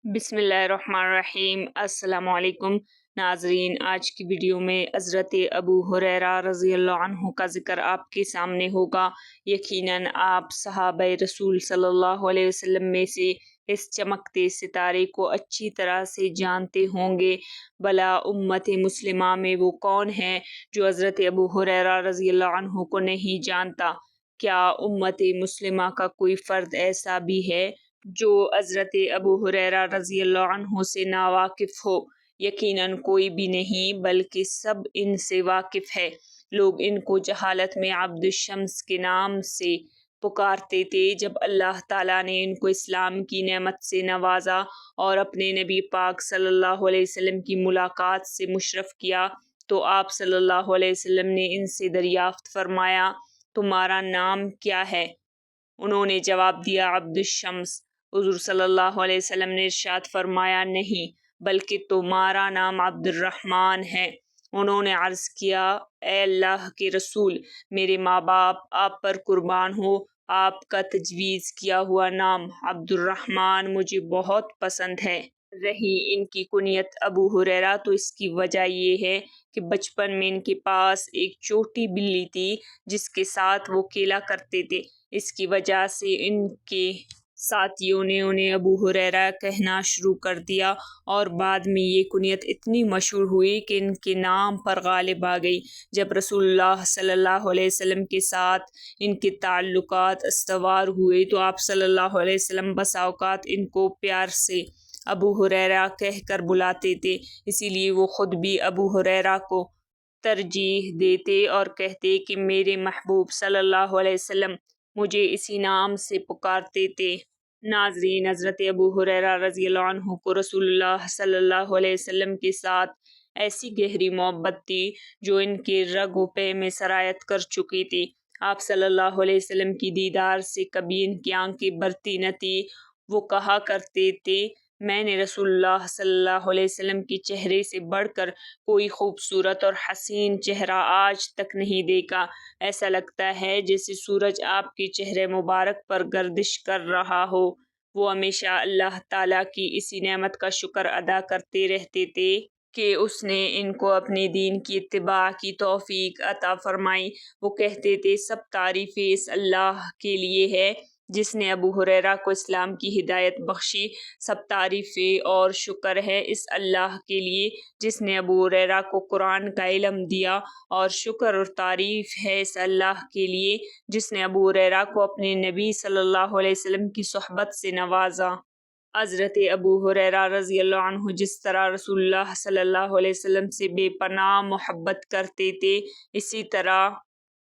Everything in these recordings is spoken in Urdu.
بسم اللہ الرحمن الرحیم۔ السلام علیکم ناظرین، آج کی ویڈیو میں حضرت ابو ہریرہ رضی اللہ عنہ کا ذکر آپ کے سامنے ہوگا۔ یقیناً آپ صحابہ رسول صلی اللہ علیہ وسلم میں سے اس چمکتے ستارے کو اچھی طرح سے جانتے ہوں گے۔ بھلا امت مسلمہ میں وہ کون ہے جو حضرت ابو ہریرہ رضی اللہ عنہ کو نہیں جانتا؟ کیا امت مسلمہ کا کوئی فرد ایسا بھی ہے جو حضرت ابو ہریرہ رضی اللہ عنہ سے ناواقف ہو؟ یقیناً کوئی بھی نہیں، بلکہ سب ان سے واقف ہے۔ لوگ ان کو جہالت میں عبد الشمس کے نام سے پکارتے تھے۔ جب اللہ تعالیٰ نے ان کو اسلام کی نعمت سے نوازا اور اپنے نبی پاک صلی اللہ علیہ وسلم کی ملاقات سے مشرف کیا تو آپ صلی اللہ علیہ وسلم نے ان سے دریافت فرمایا، تمہارا نام کیا ہے؟ انہوں نے جواب دیا، عبد الشمس۔ حضور صلی اللہ علیہ وسلم نے ارشاد فرمایا، نہیں، بلکہ تمہارا نام عبد الرحمن ہے۔ انہوں نے عرض کیا، اے اللہ کے رسول، میرے ماں باپ آپ پر قربان ہو، آپ کا تجویز کیا ہوا نام عبد الرحمن مجھے بہت پسند ہے۔ رہی ان کی کنیت ابو ہریرہ تو اس کی وجہ یہ ہے کہ بچپن میں ان کے پاس ایک چھوٹی بلی تھی جس کے ساتھ وہ کھیلا کرتے تھے۔ اس کی وجہ سے ان کے ساتھیوں نے انہیں ابو ہریرہ کہنا شروع کر دیا اور بعد میں یہ کنیت اتنی مشہور ہوئی کہ ان کے نام پر غالب آ گئی۔ جب رسول اللہ صلی اللہ علیہ وسلم کے ساتھ ان کے تعلقات استوار ہوئے تو آپ صلی اللہ علیہ وسلم بسا اوقات ان کو پیار سے ابو ہریرہ کہہ کر بلاتے تھے، اسی لیے وہ خود بھی ابو ہریرہ کو ترجیح دیتے اور کہتے کہ میرے محبوب صلی اللہ علیہ وسلم مجھے اسی نام سے پکارتے تھے۔ ناظرین، حضرت ابو ہریرہ رضی اللہ عنہ کو رسول اللہ صلی اللہ علیہ وسلم کے ساتھ ایسی گہری محبت تھی جو ان کے رگ و پے میں سرایت کر چکی تھی۔ آپ صلی اللہ علیہ وسلم کی دیدار سے کبھی ان کی آنکھیں بھرتی نہ تھی۔ وہ کہا کرتے تھے، میں نے رسول اللہ صلی اللہ علیہ وسلم کے چہرے سے بڑھ کر کوئی خوبصورت اور حسین چہرہ آج تک نہیں دیکھا۔ ایسا لگتا ہے جیسے سورج آپ کے چہرے مبارک پر گردش کر رہا ہو۔ وہ ہمیشہ اللہ تعالیٰ کی اسی نعمت کا شکر ادا کرتے رہتے تھے کہ اس نے ان کو اپنے دین کی اتباع کی توفیق عطا فرمائی۔ وہ کہتے تھے، سب تعریفیں اس اللہ کے لیے ہے جس نے ابو ہریرہ کو اسلام کی ہدایت بخشی۔ سب تعریفیں اور شکر ہے اس اللہ کے لیے جس نے ابو ہریرہ کو قرآن کا علم دیا، اور شکر اور تعریف ہے اس اللہ کے لیے جس نے ابو ہریرہ کو اپنے نبی صلی اللہ علیہ وسلم کی صحبت سے نوازا۔ حضرت ابو ہریرہ رضی اللہ عنہ جس طرح رسول اللہ صلی اللہ علیہ وسلم سے بے پناہ محبت کرتے تھے، اسی طرح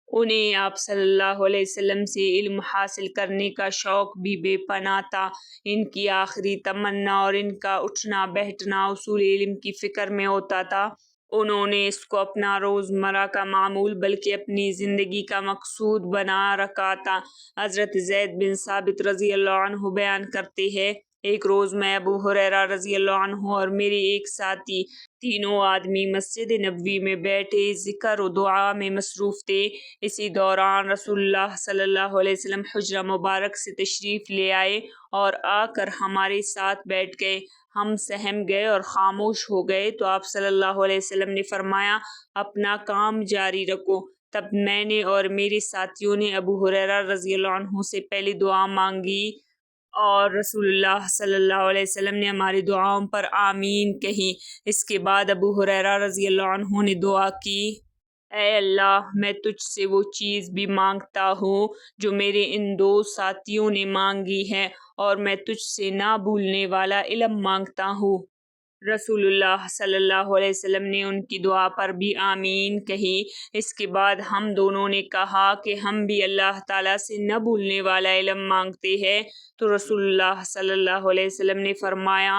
انہیں آپ صلی اللہ علیہ وسلم سے علم حاصل کرنے کا شوق بھی بے پناہ تھا۔ ان کی آخری تمنا اور ان کا اٹھنا بیٹھنا اصول علم کی فکر میں ہوتا تھا۔ انہوں نے اس کو اپنا روزمرہ کا معمول بلکہ اپنی زندگی کا مقصود بنا رکھا تھا۔ حضرت زید بن ثابت رضی اللہ عنہ بیان کرتے ہیں، ایک روز میں ابو ہریرہ رضی اللہ عنہ اور میرے ایک ساتھی تینوں آدمی مسجد نبوی میں بیٹھے ذکر و دعا میں مصروف تھے۔ اسی دوران رسول اللہ صلی اللہ علیہ وسلم حجرہ مبارک سے تشریف لے آئے اور آ کر ہمارے ساتھ بیٹھ گئے۔ ہم سہم گئے اور خاموش ہو گئے تو آپ صلی اللہ علیہ وسلم نے فرمایا، اپنا کام جاری رکھو۔ تب میں نے اور میرے ساتھیوں نے ابو ہریرہ رضی اللہ عنہ سے پہلی دعا مانگی اور رسول اللہ صلی اللہ علیہ وسلم نے ہماری دعاؤں پر آمین کہی۔ اس کے بعد ابو ہریرہ رضی اللہ عنہ نے دعا کی، اے اللہ، میں تجھ سے وہ چیز بھی مانگتا ہوں جو میرے ان دو ساتھیوں نے مانگی ہے، اور میں تجھ سے نہ بھولنے والا علم مانگتا ہوں۔ رسول اللہ صلی اللہ علیہ وسلم نے ان کی دعا پر بھی آمین کہی۔ اس کے بعد ہم دونوں نے کہا کہ ہم بھی اللہ تعالیٰ سے نہ بھولنے والا علم مانگتے ہیں، تو رسول اللہ صلی اللہ علیہ وسلم نے فرمایا،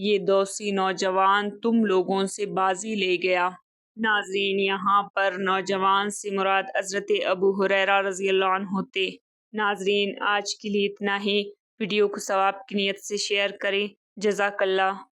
یہ دوسی نوجوان تم لوگوں سے بازی لے گیا۔ ناظرین، یہاں پر نوجوان سے مراد حضرت ابو ہریرہ رضی اللہ عنہ تھے۔ ناظرین، آج کے لیے اتنا ہی۔ ویڈیو کو ثواب کی نیت سے شیئر کریں۔ جزاک اللہ۔